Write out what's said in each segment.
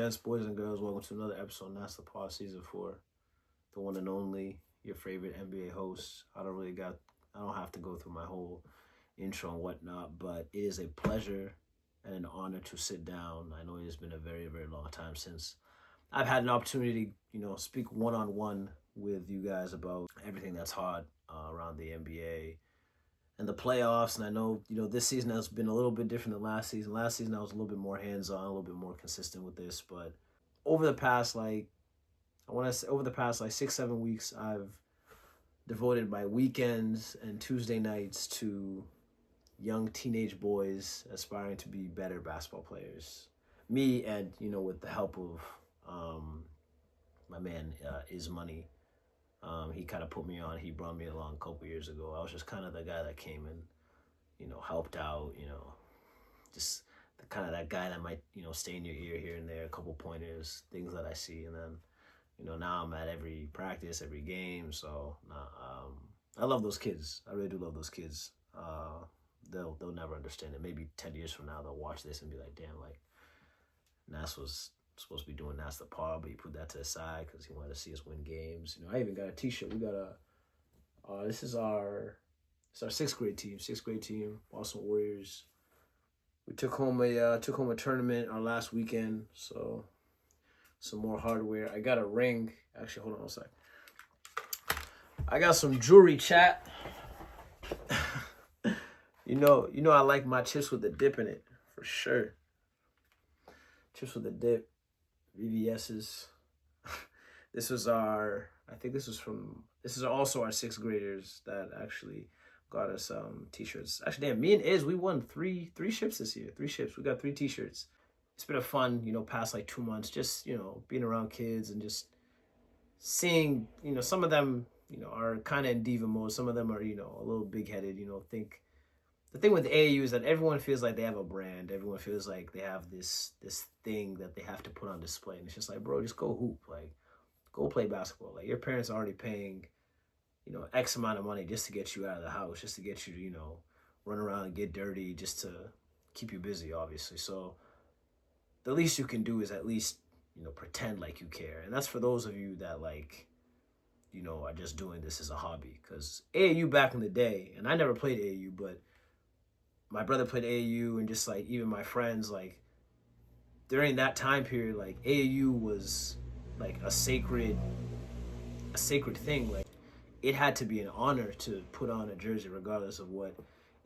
gents, boys and girls. Welcome to another episode of Nass the Pod Season 4. The one and only, your favorite NBA host. I don't have to go through my whole intro and whatnot, but it is a pleasure and an honor to sit down. I know it has been a very, very long time since I've had an opportunity, speak one-on-one with you guys about everything that's hot around the NBA and the playoffs. And I know, this season has been a little bit different than last season. Last season, I was a little bit more hands-on, a little bit more consistent with this. But over the past, 6-7 weeks, I've devoted my weekends and Tuesday nights to young teenage boys aspiring to be better basketball players. Me and, with the help of my man, Is Money. He kind of put me on. He brought me along a couple years ago. I was just kind of the guy that came and, helped out, just the kind of that guy that might, stay in your ear here and there, a couple pointers, things that I see. And then, now I'm at every practice, every game. So I love those kids. I really do love those kids. They'll never understand it. Maybe 10 years from now, they'll watch this and be like, damn, Nass was supposed to be doing Nass the Pod, but he put that to the side because he wanted to see us win games. I even got a T-shirt. We got this is our sixth grade team, Boston Warriors. We took home a tournament our last weekend, so some more hardware. I got a ring. Actually, hold on a sec. I got some jewelry, chat. I like my chips with the dip in it, for sure. Chips with the dip. VVS's. This is also our sixth graders that actually got us t-shirts. Actually, damn, me and Iz, we won three ships this year. 3 ships. We got 3 t-shirts. It's been a fun, past 2 months, just, being around kids and just seeing, some of them, are kind of in diva mode. Some of them are, a little big-headed, The thing with AAU is that everyone feels like they have a brand. Everyone feels like they have this thing that they have to put on display. And it's just like, bro, just go hoop. Go play basketball. Your parents are already paying, X amount of money just to get you out of the house, just to get you to, run around and get dirty, just to keep you busy, obviously. So the least you can do is at least, pretend like you care. And that's for those of you that, are just doing this as a hobby. Because AAU back in the day, and I never played AAU, but my brother played AAU, and just even my friends, during that time period, AAU was a sacred thing. It had to be an honor to put on a jersey regardless of what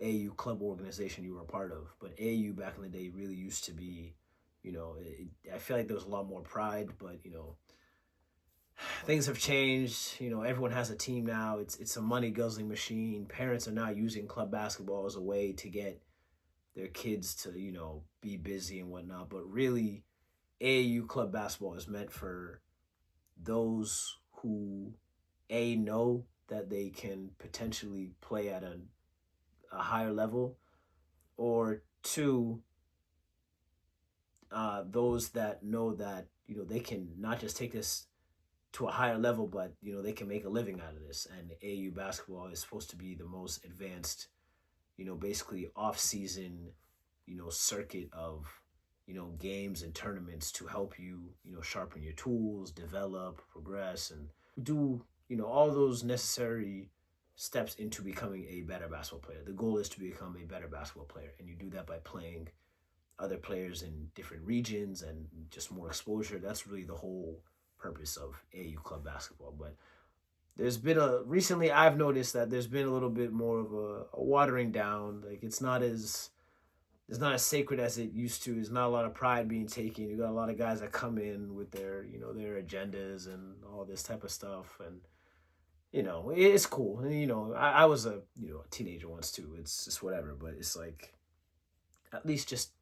AAU club organization you were a part of. But AAU back in the day really used to be, I feel like there was a lot more pride, but things have changed. Everyone has a team now. It's a money guzzling machine. Parents are now using club basketball as a way to get their kids to, be busy and whatnot. But really, AAU club basketball is meant for those who, A, know that they can potentially play at a higher level, or 2, those that know that, they can not just take this to a higher level, but, they can make a living out of this. And AAU basketball is supposed to be the most advanced, basically off-season, circuit of, games and tournaments to help you, sharpen your tools, develop, progress, and do, all those necessary steps into becoming a better basketball player. The goal is to become a better basketball player, and you do that by playing other players in different regions and just more exposure. That's really the whole purpose of AAU club basketball. But recently I've noticed that there's been a little bit more of a watering down. It's not as sacred as it used to. There's not a lot of pride being taken. You got a lot of guys that come in with their, their agendas and all this type of stuff. And, it's cool. And, I was a teenager once too. It's just whatever, but it's at least just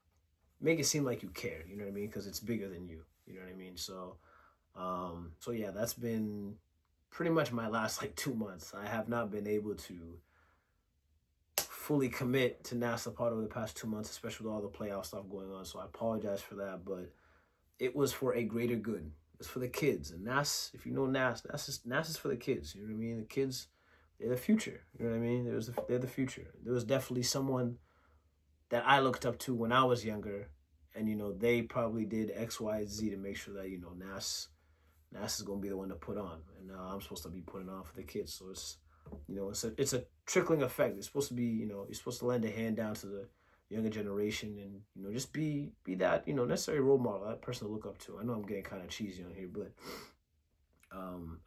make it seem like you care, you know what I mean? Because it's bigger than you, you know what I mean? So yeah, that's been pretty much my last 2 months. I have not been able to fully commit to Nass the Pod over the past 2 months, especially with all the playoff stuff going on. So I apologize for that, but it was for a greater good. It's for the kids. And Nass, if you know Nass is for the kids. You know what I mean? The kids, they're the future. You know what I mean? They're the future. There was definitely someone that I looked up to when I was younger, and they probably did X, Y, Z to make sure that Nass is gonna be the one to put on, and now I'm supposed to be putting on for the kids. So it's a trickling effect. It's supposed to be you're supposed to lend a hand down to the younger generation, and just be that necessary role model, that person to look up to. I know I'm getting kind of cheesy on here, but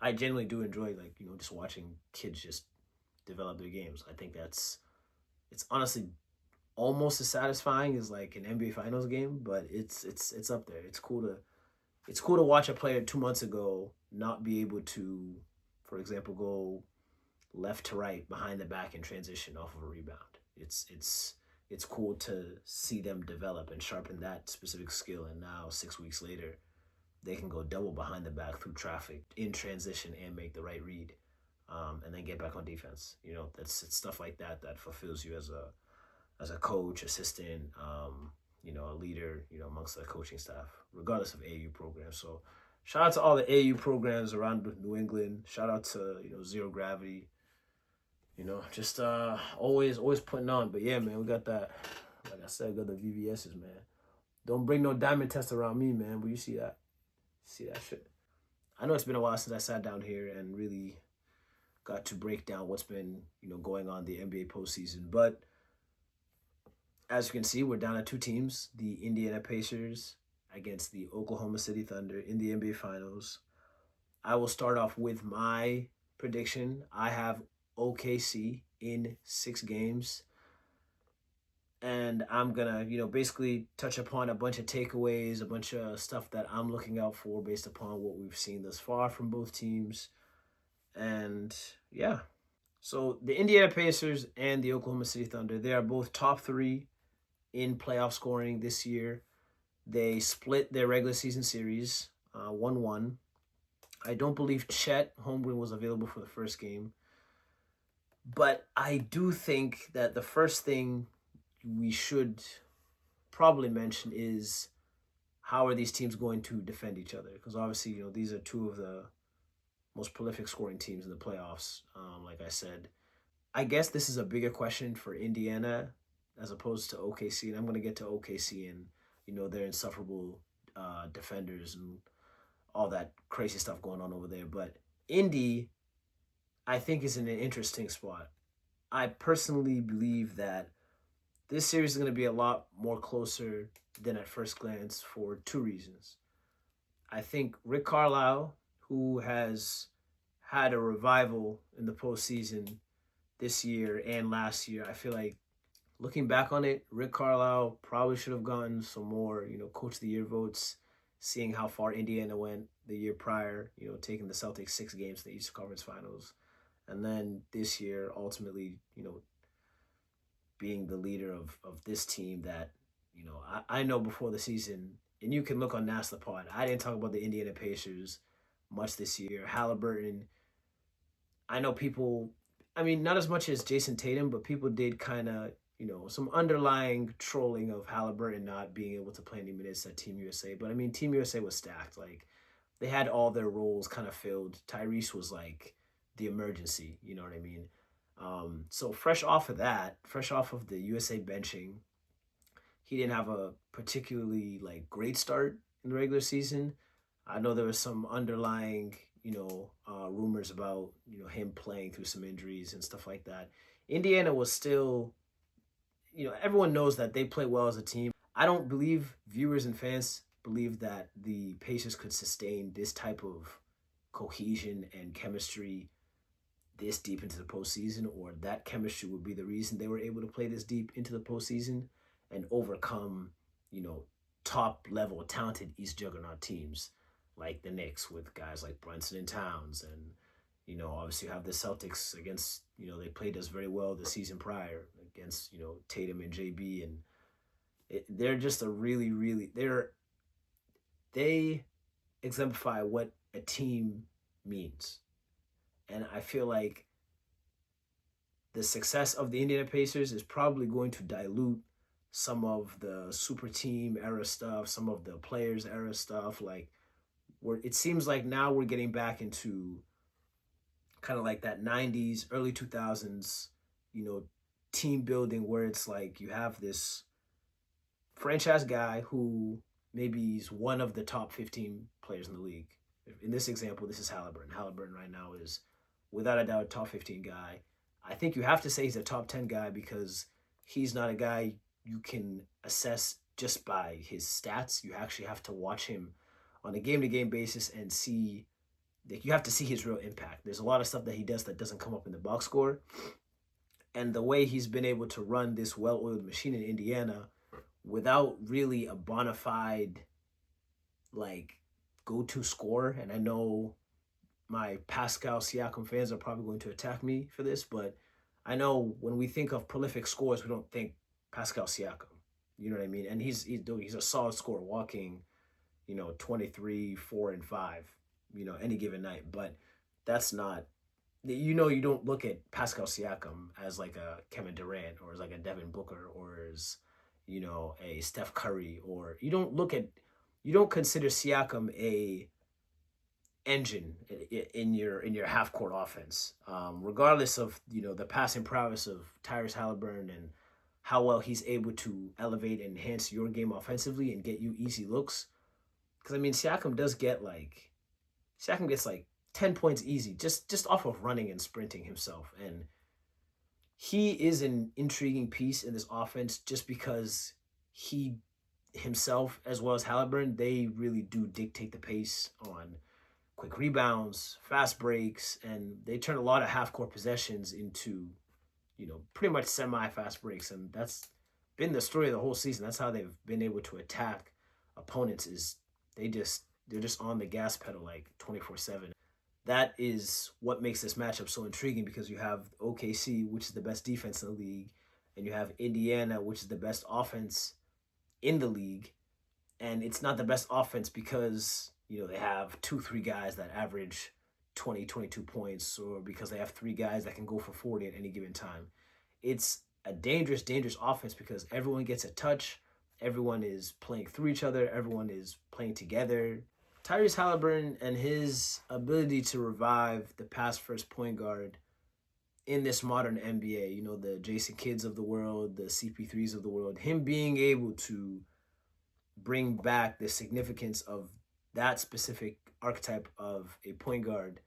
I genuinely do enjoy just watching kids just develop their games. I think it's honestly almost as satisfying as like an NBA Finals game, but it's up there. It's cool to watch a player 2 months ago not be able to, for example, go left to right behind the back in transition off of a rebound. It's cool to see them develop and sharpen that specific skill, and now 6 weeks later they can go double behind the back through traffic in transition and make the right read, and then get back on defense. It's stuff like that that fulfills you as a coach, assistant, a leader, amongst the coaching staff, regardless of AAU programs. So shout out to all the AAU programs around New England. Shout out to, Zero Gravity, just always putting on. But yeah, man, we got that. Like I said, we got the VVS's, man. Don't bring no diamond test around me, man. But you see that shit. I know it's been a while since I sat down here and really got to break down what's been, going on the NBA postseason. But as you can see, we're down to 2 teams, the Indiana Pacers against the Oklahoma City Thunder in the NBA Finals. I will start off with my prediction. I have OKC in 6 games. And I'm going to, basically touch upon a bunch of takeaways, a bunch of stuff that I'm looking out for based upon what we've seen thus far from both teams. And yeah. So the Indiana Pacers and the Oklahoma City Thunder, they are both top 3 in playoff scoring this year. They split their regular season series 1-1. I don't believe Chet Holmgren was available for the first game. But I do think that the first thing we should probably mention is how are these teams going to defend each other? Because obviously, these are 2 of the most prolific scoring teams in the playoffs, like I said. I guess this is a bigger question for Indiana as opposed to OKC, and I'm going to get to OKC and, their insufferable defenders and all that crazy stuff going on over there. But Indy, I think, is in an interesting spot. I personally believe that this series is going to be a lot more closer than at first glance for 2 reasons. I think Rick Carlisle, who has had a revival in the postseason this year and last year, I feel like looking back on it, Rick Carlisle probably should have gotten some more, Coach of the Year votes, seeing how far Indiana went the year prior, taking the Celtics 6 games to the Eastern Conference Finals. And then this year, ultimately, being the leader of this team that, I know before the season, and you can look on Nass the Pod, I didn't talk about the Indiana Pacers much this year. Halliburton, I know people, not as much as Jason Tatum, but people did kind of, some underlying trolling of Halliburton not being able to play any minutes at Team USA. But, Team USA was stacked. Like, they had all their roles kind of filled. Tyrese was, like, the emergency, you know what I mean? So fresh off of the USA benching, he didn't have a particularly, great start in the regular season. I know there was some underlying, rumors about, him playing through some injuries and stuff like that. Indiana was still, everyone knows that they play well as a team. I don't believe viewers and fans believe that the Pacers could sustain this type of cohesion and chemistry this deep into the postseason, or that chemistry would be the reason they were able to play this deep into the postseason and overcome, top level talented East Juggernaut teams like the Knicks with guys like Brunson and Towns, and obviously you have the Celtics against, they played us very well the season prior against, Tatum and JB, and they're just a really, really, they exemplify what a team means. And I feel like the success of the Indiana Pacers is probably going to dilute some of the super team era stuff, some of the players era stuff. Like, it seems like now we're getting back into kind of like that 90s, early 2000s, team building where it's like you have this franchise guy who maybe is one of the top 15 players in the league. In this example, this is Halliburton. Halliburton right now is without a doubt a top 15 guy. I think you have to say he's a top 10 guy because he's not a guy you can assess just by his stats. You actually have to watch him on a game-to-game basis and see, like, you have to see his real impact. There's a lot of stuff that he does that doesn't come up in the box score. And the way he's been able to run this well-oiled machine in Indiana without really a bona fide, like, go-to scorer. And I know my Pascal Siakam fans are probably going to attack me for this, but I know when we think of prolific scores, we don't think Pascal Siakam. You know what I mean? And he's a solid scorer, walking, 23, 4, and 5, any given night. But that's not, you don't look at Pascal Siakam as like a Kevin Durant or as like a Devin Booker or as, a Steph Curry, or you don't consider Siakam a engine in your half court offense, regardless of the passing prowess of Tyrese Halliburton and how well he's able to elevate and enhance your game offensively and get you easy looks. Because Siakam gets like 10 points easy just off of running and sprinting himself, and he is an intriguing piece in this offense just because he himself, as well as Halliburton, they really do dictate the pace on quick rebounds, fast breaks, and they turn a lot of half-court possessions into, pretty much semi-fast breaks. And that's been the story of the whole season. That's how they've been able to attack opponents, is they're just on the gas pedal like 24/7. That is what makes this matchup so intriguing, because you have OKC, which is the best defense in the league, and you have Indiana, which is the best offense in the league. And it's not the best offense because they have 2-3 guys that average 20, 22 points, or because they have 3 guys that can go for 40 at any given time. It's a dangerous, dangerous offense because everyone gets a touch. Everyone is playing through each other. Everyone is playing together. Tyrese Halliburton and his ability to revive the pass-first point guard in this modern NBA, the Jason Kidds of the world, the CP3s of the world, him being able to bring back the significance of that specific archetype of a point guard,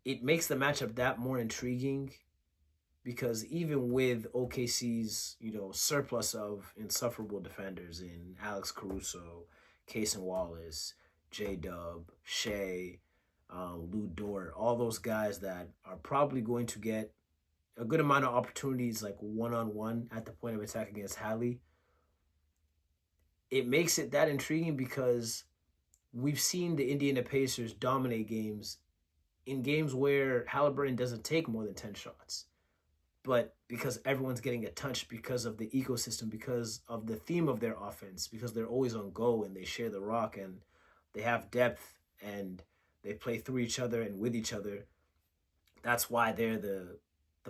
it makes the matchup that more intriguing, because even with OKC's, surplus of insufferable defenders in Alex Caruso, Cason Wallace, J-Dub, Shea, Lou Dort, all those guys that are probably going to get a good amount of opportunities like one-on-one at the point of attack against Hallie, it makes it that intriguing because we've seen the Indiana Pacers dominate games in games where Halliburton doesn't take more than 10 shots. But because everyone's getting a touch, because of the ecosystem, because of the theme of their offense, because they're always on go and they share the rock and they have depth and they play through each other and with each other, that's why they're the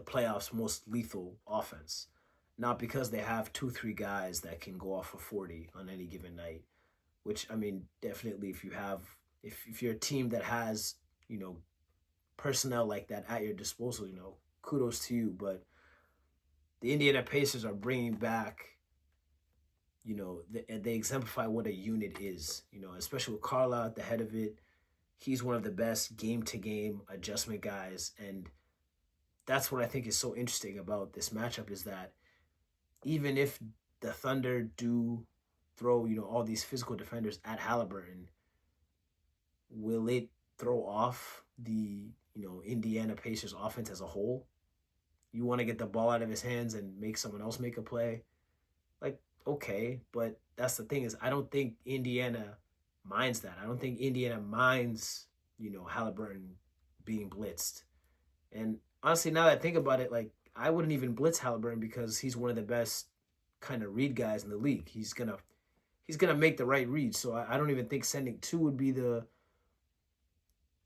playoffs' most lethal offense. Not because they have 2-3 guys that can go off for 40 on any given night, which, definitely if you're a team that has, personnel like that at your disposal, kudos to you. But the Indiana Pacers are bringing back, they exemplify what a unit is, especially with Carla at the head of it. He's one of the best game-to-game adjustment guys, and that's what I think is so interesting about this matchup, is that even if the Thunder do throw, all these physical defenders at Halliburton, will it throw off the, Indiana Pacers offense as a whole? You want to get the ball out of his hands and make someone else make a play? Like, okay, but that's the thing, is I don't think Indiana minds that. I don't think Indiana minds, Halliburton being blitzed. And honestly, now that I think about it, like, I wouldn't even blitz Halliburton because he's one of the best kind of read guys in the league. He's gonna make the right read. So I don't even think sending 2 would be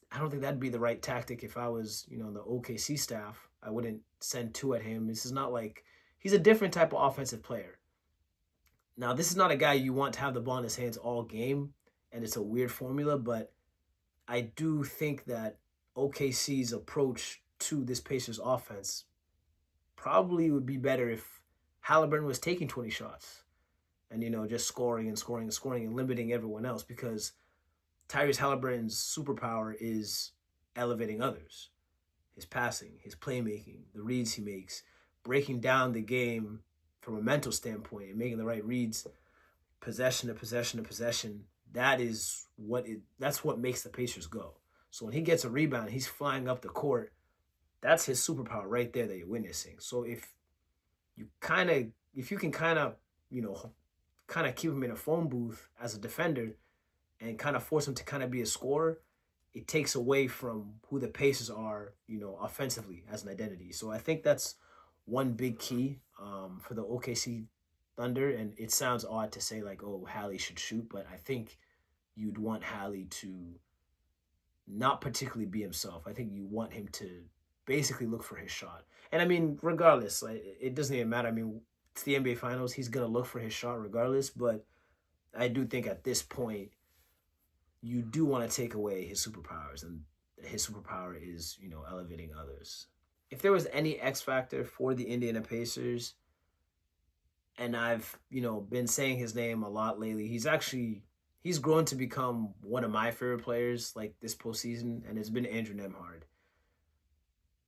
I don't think that'd be the right tactic if I was, the OKC staff. I wouldn't send 2 at him. This is not like, he's a different type of offensive player. Now, this is not a guy you want to have the ball in his hands all game, and it's a weird formula, but I do think that OKC's approach to this Pacers offense probably would be better if Halliburton was taking 20 shots. and, just scoring and scoring and scoring and limiting everyone else, because Tyrese Halliburton's superpower is elevating others. His passing, his playmaking, the reads he makes, breaking down the game from a mental standpoint and making the right reads, possession to possession to possession. That's what makes the Pacers go. So when he gets a rebound, he's flying up the court. That's his superpower right there that you're witnessing. So if you can keep him in a phone booth as a defender and kind of force him to kind of be a scorer, it takes away from who the Pacers are, offensively as an identity. So I think that's one big key for the OKC Thunder. And it sounds odd to say like, oh, Hallie should shoot, but I think you'd want Hallie to not particularly be himself. I think you want him to basically look for his shot. And I mean, regardless, like, it doesn't even matter. I mean, it's the NBA Finals. He's going to look for his shot regardless. But I do think at this point, you do want to take away his superpowers. And his superpower is, elevating others. If there was any X factor for the Indiana Pacers, and I've, been saying his name a lot lately, he's grown to become one of my favorite players like this postseason, and it's been Andrew Nembhard.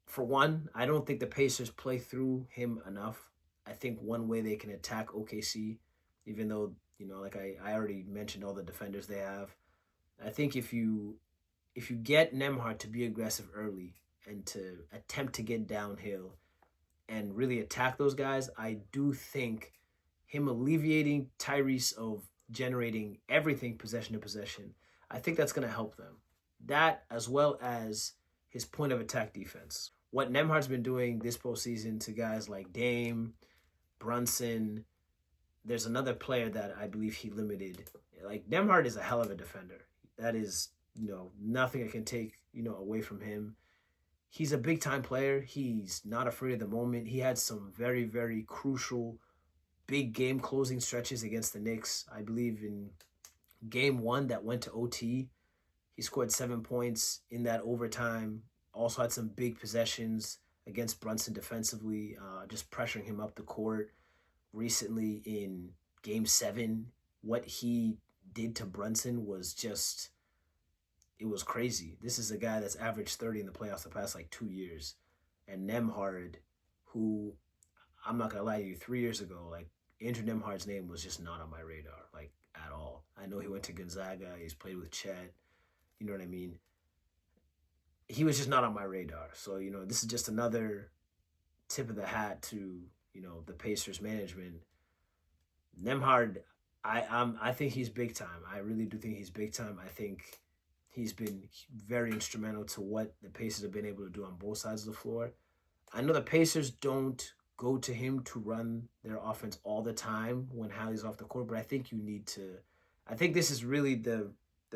For one, I don't think the Pacers play through him enough. I think one way they can attack OKC, even though, like I already mentioned all the defenders they have, I think if you get Nembhard to be aggressive early and to attempt to get downhill and really attack those guys, I do think him alleviating Tyrese of generating everything possession to possession, I think that's going to help them. That, as well as his point of attack defense. What Nembhard's been doing this postseason to guys like Dame, Brunson, there's another player that I believe he limited. Like, Nembhard is a hell of a defender. That is, nothing I can take, away from him. He's a big-time player. He's not afraid of the moment. He had some very, very crucial big game closing stretches against the Knicks. I believe in game 1 that went to OT, he scored 7 points in that overtime. Also had some big possessions against Brunson defensively, just pressuring him up the court. Recently in game 7, what he did to Brunson was just, it was crazy. This is a guy that's averaged 30 in the playoffs the past 2 years. And Nembhard, who, I'm not going to lie to you, 3 years ago, Andrew Nembhard's name was just not on my radar, at all. I know he went to Gonzaga. He's played with Chet. You know what I mean? He was just not on my radar. So, this is just another tip of the hat to, the Pacers management. Nembhard, I think he's big time. I really do think he's big time. I think he's been very instrumental to what the Pacers have been able to do on both sides of the floor. I know the Pacers don't go to him to run their offense all the time when Hallie's off the court, but I think you need to. I think this is really the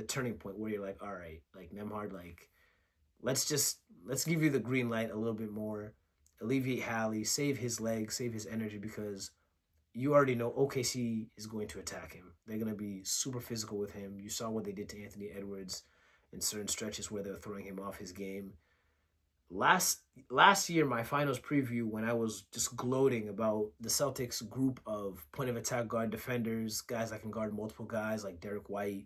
turning point where you're like, all right, Nembhard, let's give you the green light a little bit more, alleviate Hallie, save his legs, save his energy, because you already know OKC is going to attack him. They're going to be super physical with him. You saw what they did to Anthony Edwards in certain stretches where they're throwing him off his game. Last year, my finals preview, when I was just gloating about the Celtics group of point of attack guard defenders, guys that can guard multiple guys like Derek White,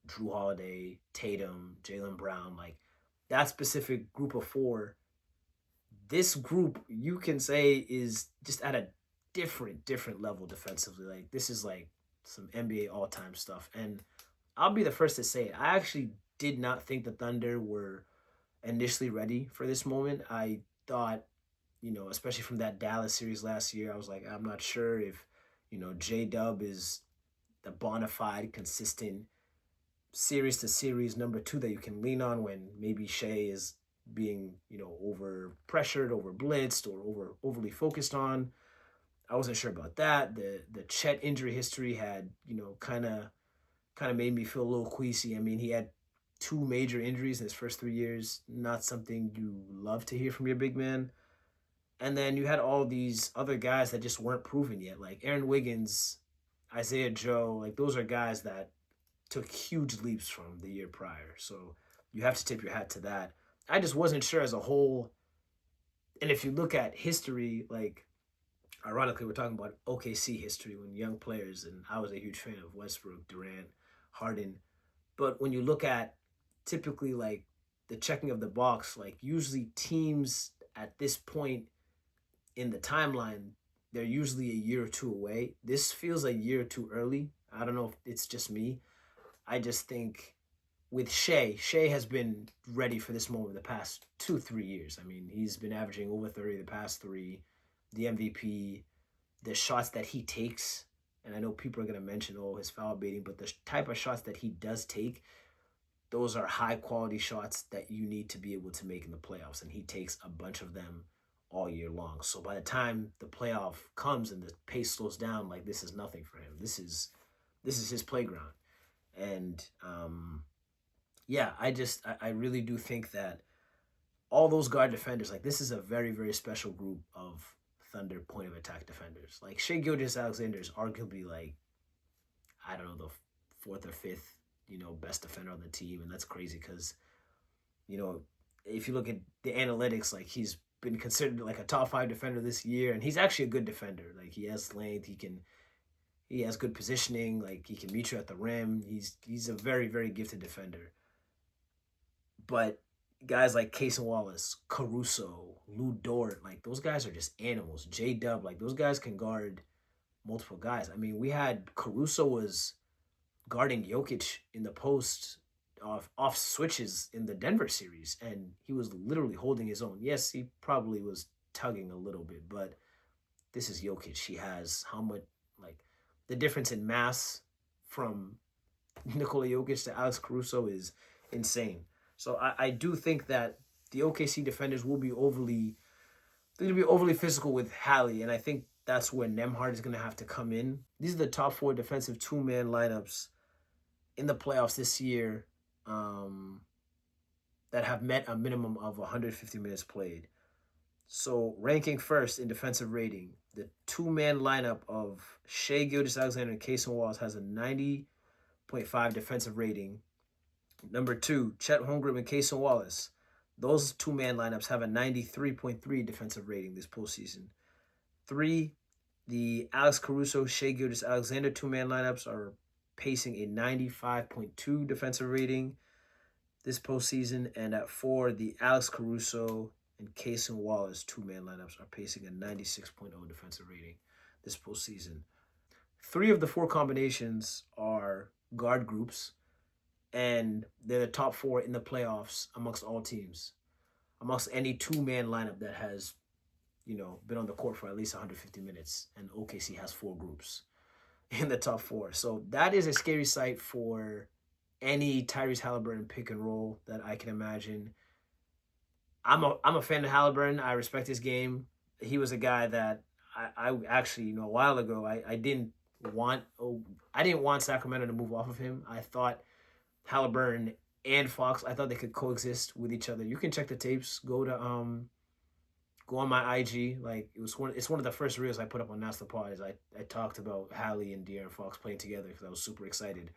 Drew Holiday, Tatum, Jaylen Brown, that specific group of 4, this group you can say is just at a different level defensively. This is some NBA all-time stuff. And I'll be the first to say it. I actually did not think the Thunder were initially ready for this moment. I thought, especially from that Dallas series last year, I was like, I'm not sure if, J-Dub is the bona fide, consistent, series to series number 2 that you can lean on when maybe Shea is being, over pressured, over blitzed, or overly focused on. I wasn't sure about that. The Chet injury history had, kind of made me feel a little queasy. I mean, he had 2 major injuries in his first 3 years. Not something you love to hear from your big man. And then you had all these other guys that just weren't proven yet, like Aaron Wiggins, Isaiah Joe. Those are guys that took huge leaps from the year prior. So you have to tip your hat to that. I just wasn't sure as a whole. And if you look at history, ironically, we're talking about OKC history when young players, and I was a huge fan of Westbrook, Durant, Harden. But when you look at typically like the checking of the box, like usually teams at this point in the timeline, they're usually a year or two away. This feels a year or two early. I don't know if it's just me. I just think with Shea has been ready for this moment the past 2, 3 years. I mean, he's been averaging over 30 the past three, the MVP, the shots that he takes. And I know people are going to mention, oh, his foul baiting, but the type of shots that he does take, those are high quality shots that you need to be able to make in the playoffs. And he takes a bunch of them all year long. So by the time the playoff comes and the pace slows down, like this is nothing for him. This is his playground. And yeah, I really do think that all those guard defenders, like this is a very, very special group of Thunder point of attack defenders. Like Shai Gilgeous-Alexander is arguably like, I don't know, the fourth or fifth, best defender on the team. And that's crazy because, if you look at the analytics, like he's been considered like a top 5 defender this year. And he's actually a good defender. Like he has length, he has good positioning, like he can meet you at the rim. He's a very, very gifted defender. But guys like Casey Wallace, Caruso, Lou Dort, like those guys are just animals. J-Dub, like those guys can guard multiple guys. I mean, we had Caruso was guarding Jokic in the post off switches in the Denver series, and he was literally holding his own. Yes, he probably was tugging a little bit, but this is Jokic. He has how much, like, the difference in mass from Nikola Jokic to Alex Caruso is insane. So I do think that the OKC defenders will be overly physical with Hallie, and I think that's where Nembhard is going to have to come in. These are the top 4 defensive two-man lineups in the playoffs this year that have met a minimum of 150 minutes played. So ranking first in defensive rating, the two-man lineup of Shai Gilgeous-Alexander and Cason Wallace has a 90.5 defensive rating. Number 2, Chet Holmgren and Cason Wallace. Those two-man lineups have a 93.3 defensive rating this postseason. 3, the Alex Caruso, Shai Gilgeous-Alexander two-man lineups are pacing a 95.2 defensive rating this postseason. And at 4, the Alex Caruso and Cason Wallace two-man lineups are pacing a 96.0 defensive rating this postseason. 3 of the 4 combinations are guard groups, and they're the top 4 in the playoffs amongst all teams, amongst any two-man lineup that has, been on the court for at least 150 minutes, and OKC has 4 groups in the top 4. So that is a scary sight for any Tyrese Halliburton pick and roll that I can imagine. I'm a fan of Halliburton. I respect his game. He was a guy that I actually, a while ago, I didn't want Sacramento to move off of him. I thought Halliburton and Fox, I thought they could coexist with each other. You can check the tapes. Go on my IG. Like it's one of the first reels I put up on Nass the Pod. Is I talked about Hallie and De'Aaron Fox playing together because I was super excited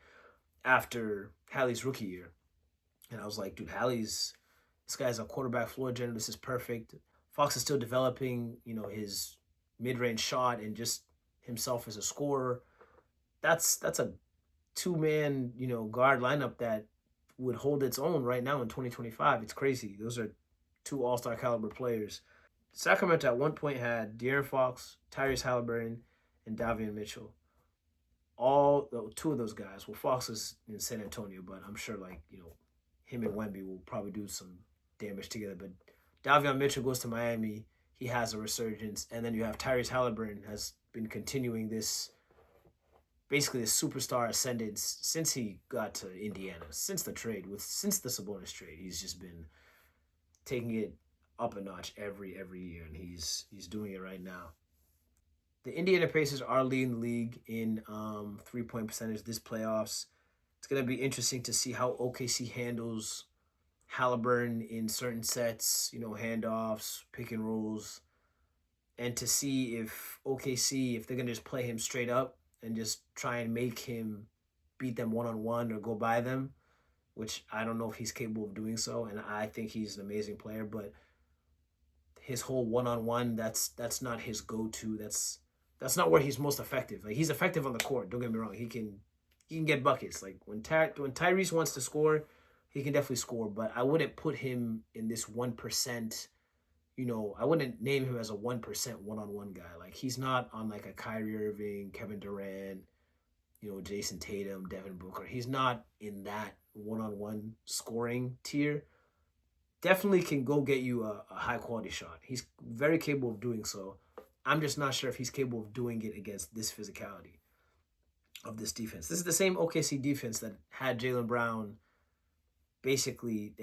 after Hallie's rookie year, and I was like, dude, this guy's a quarterback floor general. This is perfect. Fox is still developing, his mid-range shot and just himself as a scorer. That's a two-man, guard lineup that would hold its own right now in 2025. It's crazy. Those are 2 all-star caliber players. Sacramento at one point had De'Aaron Fox, Tyrese Halliburton, and Davion Mitchell. 2 of those guys. Well, Fox is in San Antonio, but I'm sure him and Wemby will probably do some damage together. But Davion Mitchell goes to Miami. He has a resurgence. And then you have Tyrese Halliburton has been continuing this superstar ascendance since he got to Indiana, since the Sabonis trade. He's just been taking it up a notch every year, and he's doing it right now. The Indiana Pacers are leading the league in 3-point percentage this playoffs. It's going to be interesting to see how OKC handles Halliburton in certain sets, handoffs, pick and rolls, and to see if OKC, if they're going to just play him straight up and just try and make him beat them one-on-one or go by them, which I don't know if he's capable of doing so, and I think he's an amazing player, but his whole one-on-one, that's not his go-to. That's not where he's most effective. Like, he's effective on the court, don't get me wrong. He can get buckets. Like, when Tyrese wants to score, he can definitely score, but I wouldn't put him in this 1%. I wouldn't name him as a 1% one-on-one guy. Like, he's not on like a Kyrie Irving, Kevin Durant, Jason Tatum, Devin Booker. He's not in that one-on-one scoring tier. Definitely can go get you a high-quality shot. He's very capable of doing so. I'm just not sure if he's capable of doing it against this physicality of this defense. This is the same OKC defense that had Jaylen Brown basically,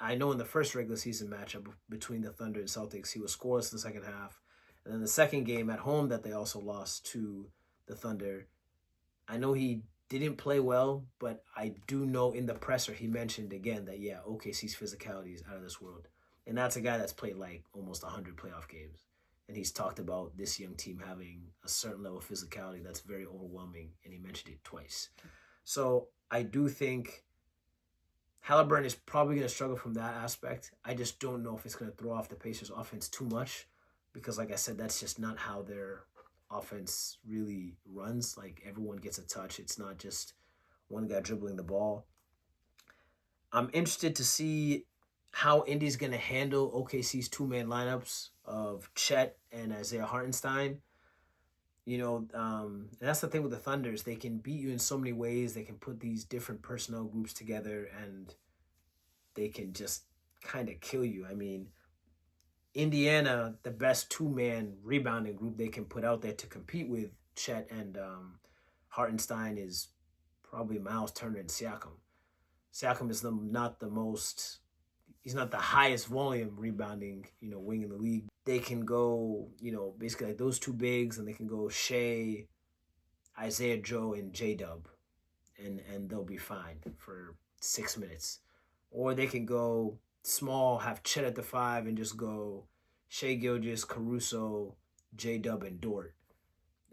I know in the first regular season matchup between the Thunder and Celtics, he was scoreless in the second half. And then the second game at home that they also lost to the Thunder, I know he didn't play well, but I do know in the presser he mentioned again that, yeah, OKC's physicality is out of this world. And that's a guy that's played like almost 100 playoff games. And he's talked about this young team having a certain level of physicality that's very overwhelming, and he mentioned it twice. So I do think Halliburton is probably going to struggle from that aspect. I just don't know if it's going to throw off the Pacers' offense too much because, like I said, that's just not how their offense really runs. Like, everyone gets a touch. It's not just one guy dribbling the ball. I'm interested to see how Indy's going to handle OKC's two-man lineups of Chet and Isaiah Hartenstein. And that's the thing with the Thunders. They can beat you in so many ways. They can put these different personnel groups together, and they can just kind of kill you. I mean, Indiana, the best two-man rebounding group they can put out there to compete with Chet and Hartenstein is probably Miles Turner and Siakam. Siakam is he's not the highest volume rebounding, wing in the league. They can go, basically like those two bigs, and they can go Shea, Isaiah Joe, and J-Dub, and they'll be fine for 6 minutes. Or they can go small, have Chet at the 5, and just go Shea Gilgeous, Caruso, J-Dub, and Dort,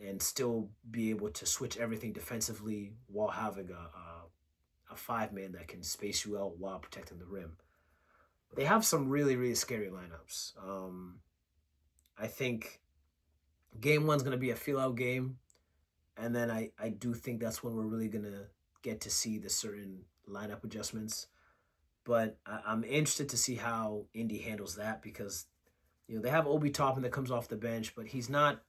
and still be able to switch everything defensively while having a 5-man that can space you out while protecting the rim. They have some really, really scary lineups. I think game one's going to be a feel-out game, and then I do think that's when we're really going to get to see the certain lineup adjustments. But I'm interested to see how Indy handles that because, they have Obi Toppin that comes off the bench, but he's not,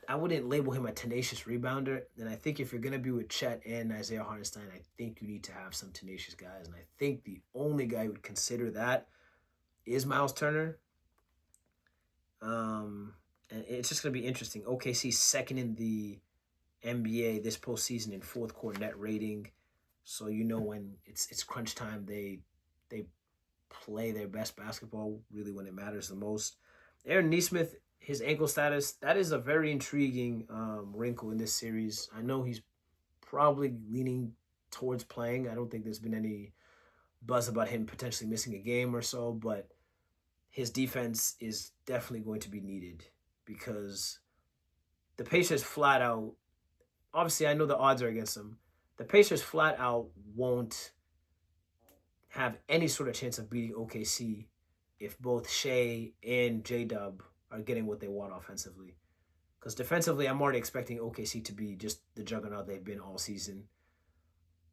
I wouldn't label him a tenacious rebounder. And I think if you're going to be with Chet and Isaiah Hartenstein, I think you need to have some tenacious guys. And I think the only guy who would consider that is Miles Turner. And it's just going to be interesting. OKC's second in the NBA this postseason in fourth quarter net rating. So when it's crunch time, they play their best basketball really when it matters the most. Aaron Nesmith, his ankle status, that is a very intriguing wrinkle in this series. I know he's probably leaning towards playing. I don't think there's been any buzz about him potentially missing a game or so, but his defense is definitely going to be needed because the Pacers flat out, obviously I know the odds are against them, the Pacers flat out won't have any sort of chance of beating OKC if both Shea and J-Dub are getting what they want offensively. Because defensively, I'm already expecting OKC to be just the juggernaut they've been all season.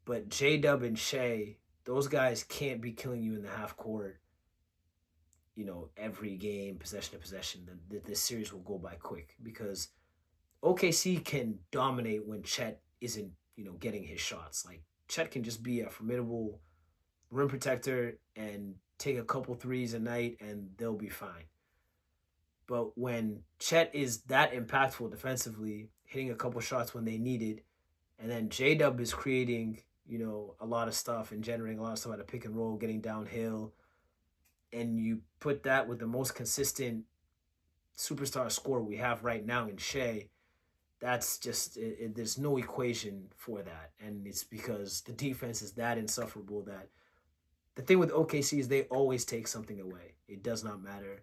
But J-Dub and Shea, those guys can't be killing you in the half court, every game, possession to possession. This series will go by quick because OKC can dominate when Chet isn't, getting his shots. Like, Chet can just be a formidable rim protector and take a couple threes a night and they'll be fine. But when Chet is that impactful defensively, hitting a couple shots when they need it, and then J-Dub is creating, a lot of stuff and generating a lot of stuff out of pick and roll, getting downhill, and you put that with the most consistent superstar scorer we have right now in Shea, that's just, there's no equation for that. And it's because the defense is that insufferable that the thing with OKC is they always take something away. It does not matter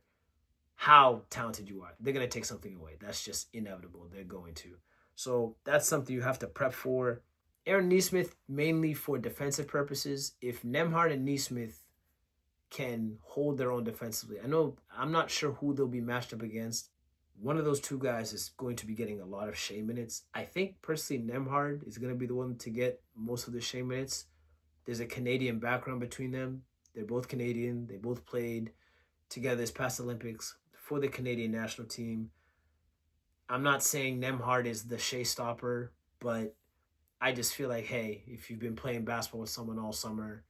how talented you are. They're going to take something away. That's just inevitable. They're going to. So that's something you have to prep for. Aaron Nesmith, mainly for defensive purposes. If Nembhard and Nesmith can hold their own defensively. I'm not sure who they'll be matched up against. One of those two guys is going to be getting a lot of Shea minutes. I think personally Nembhard is going to be the one to get most of the Shea minutes. There's a Canadian background between them. They're both Canadian. They both played together this past Olympics for the Canadian national team. I'm not saying Nembhard is the Shea stopper, but I just feel like, hey, if you've been playing basketball with someone all summer,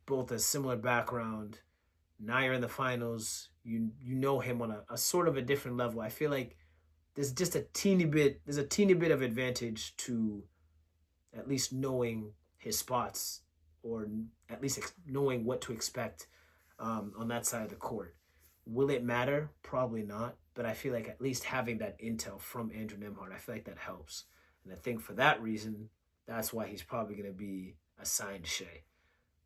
both a similar background, now you're in the finals, you know him on a sort of a different level. I feel like there's a teeny bit of advantage to at least knowing his spots, or at least knowing what to expect on that side of the court. Will it matter? Probably not. But I feel like at least having that intel from Andrew Nembhard, I feel like that helps. And I think for that reason, that's why he's probably going to be assigned Shea.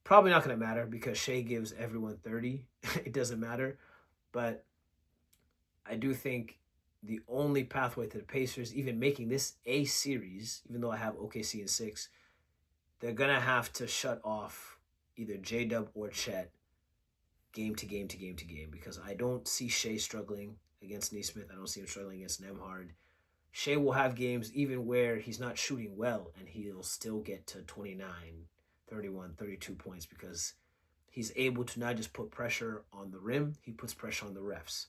Probably not going to matter because Shea gives everyone 30. It doesn't matter. But I do think the only pathway to the Pacers, even making this a series, even though I have OKC in 6, they're going to have to shut off either J-Dub or Chet game to game to game to game, because I don't see Shea struggling against Nesmith. I don't see him struggling against Nembhard. Shea will have games even where he's not shooting well and he'll still get to 29, 31, 32 points because he's able to not just put pressure on the rim, he puts pressure on the refs.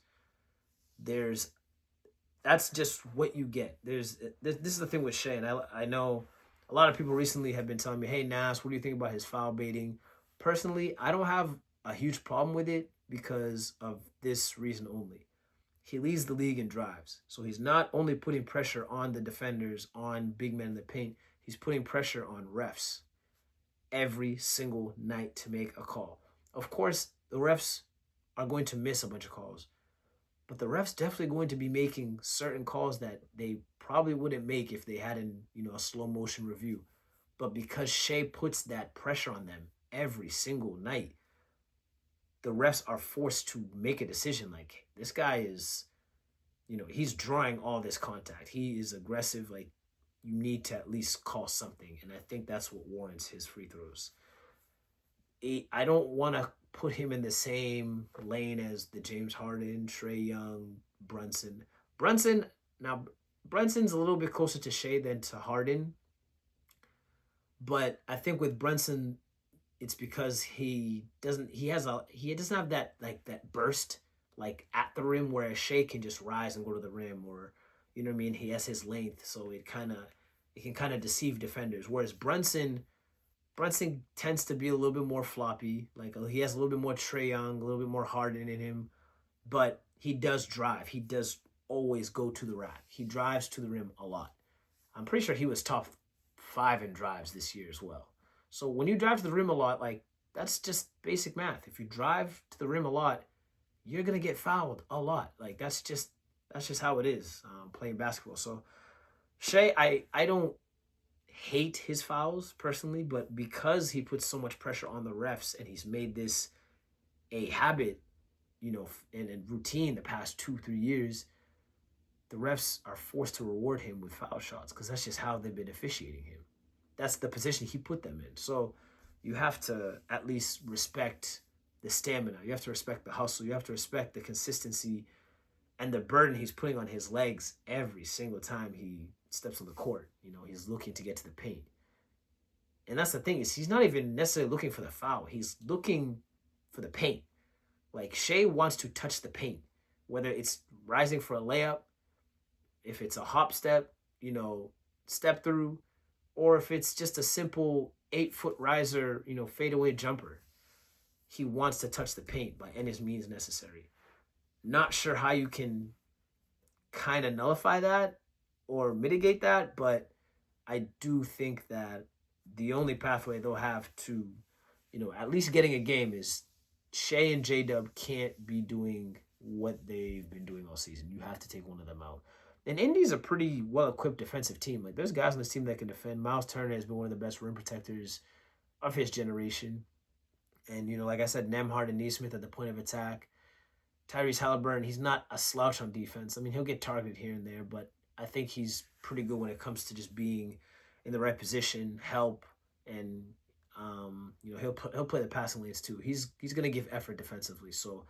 That's just what you get. This is the thing with Shea, and I know a lot of people recently have been telling me, hey, Nass, what do you think about his foul baiting? Personally, I don't have a huge problem with it because of this reason only. He leads the league in drives. So he's not only putting pressure on the defenders, on big men in the paint, he's putting pressure on refs every single night to make a call. Of course, the refs are going to miss a bunch of calls, but the refs definitely going to be making certain calls that they probably wouldn't make if they had a slow motion review. But because Shea puts that pressure on them every single night, the refs are forced to make a decision like, this guy is, he's drawing all this contact. He is aggressive. Like, you need to at least call something. And I think that's what warrants his free throws. I don't want to put him in the same lane as the James Harden, Trae Young, Brunson. Brunson's a little bit closer to Shea than to Harden. But I think with Brunson, it's because he doesn't have that burst like at the rim, whereas Shea can just rise and go to the rim, or he has his length, so it can kind of deceive defenders. Whereas Brunson tends to be a little bit more floppy, like he has a little bit more Trae Young, a little bit more Harden in him, but he does drive. He does always go to the rack. He drives to the rim a lot. I'm pretty sure he was top 5 in drives this year as well. So when you drive to the rim a lot, like, that's just basic math. If you drive to the rim a lot, you're going to get fouled a lot. Like, that's just how it is playing basketball. So Shea, I don't hate his fouls personally, but because he puts so much pressure on the refs and he's made this a habit, and routine the past 2-3 years, the refs are forced to reward him with foul shots because that's just how they've been officiating him. That's the position he put them in. So you have to at least respect the stamina. You have to respect the hustle. You have to respect the consistency and the burden he's putting on his legs every single time he steps on the court. He's looking to get to the paint. And that's the thing, is he's not even necessarily looking for the foul. He's looking for the paint. Like, Shea wants to touch the paint, whether it's rising for a layup, if it's a hop step, step through, or if it's just a simple 8-foot riser, fadeaway jumper. He wants to touch the paint by any means necessary. Not sure how you can kind of nullify that or mitigate that, but I do think that the only pathway they'll have to, at least getting a game is Shea and J-Dub can't be doing what they've been doing all season. You have to take one of them out. And Indy's a pretty well-equipped defensive team. Like, there's guys on this team that can defend. Miles Turner has been one of the best rim protectors of his generation. And, like I said, Nembhard and Nesmith at the point of attack. Tyrese Halliburton, he's not a slouch on defense. I mean, he'll get targeted here and there, but I think he's pretty good when it comes to just being in the right position, help, and he'll play the passing lanes too. He's gonna give effort defensively. So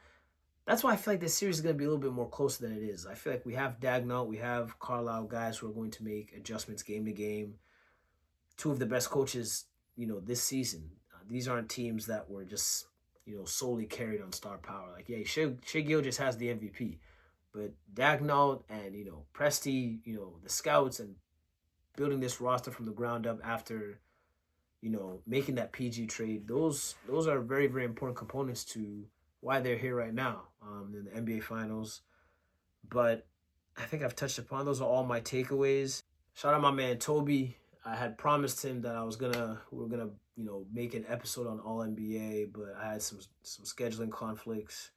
that's why I feel like this series is gonna be a little bit more closer than it is. I feel like we have Dagnall, we have Carlisle, guys who are going to make adjustments game to game. Two of the best coaches, this season. These aren't teams that were just, solely carried on star power. Like, yeah, Shea Gill just has the MVP. But Dagnall and, Presti, the scouts and building this roster from the ground up after, making that PG trade, those are very, very important components to why they're here right now in the NBA Finals. But I think I've touched upon those are all my takeaways. Shout out my man Toby. I had promised him that we were gonna make an episode on All NBA, but I had some scheduling conflicts.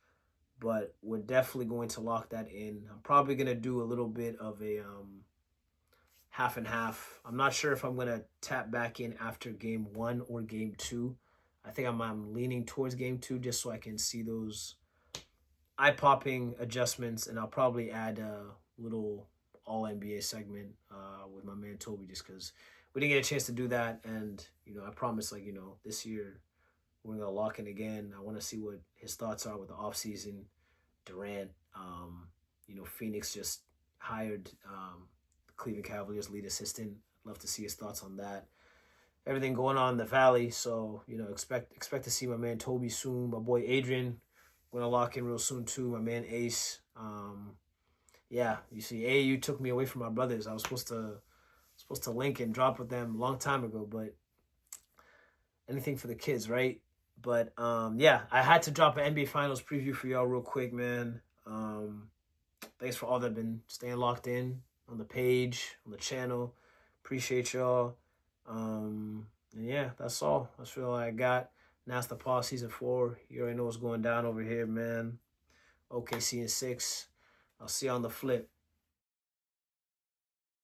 But we're definitely going to lock that in. I'm probably gonna do a little bit of a half and half. I'm not sure if I'm gonna tap back in after game 1 or game 2. I think I'm leaning towards game 2 just so I can see those eye-popping adjustments, and I'll probably add a little All NBA segment with my man Toby just because we didn't get a chance to do that. And I promise, this year we're gonna lock in again. I want to see what his thoughts are with the offseason. Durant, Phoenix just hired the Cleveland Cavaliers lead assistant. Love to see his thoughts on that. Everything going on in the Valley. So, expect to see my man Toby soon. My boy Adrian, going to lock in real soon too. My man Ace. Yeah, you see, AAU took me away from my brothers. I was supposed to link and drop with them a long time ago, but anything for the kids, right? But yeah, I had to drop an NBA Finals preview for y'all real quick, man. Thanks for all that have been staying locked in on the page, on the channel. Appreciate y'all. And yeah, that's all. That's really all I got. Nass the Pod Season 4. You already know what's going down over here, man. OKC in 6. I'll see you on the flip.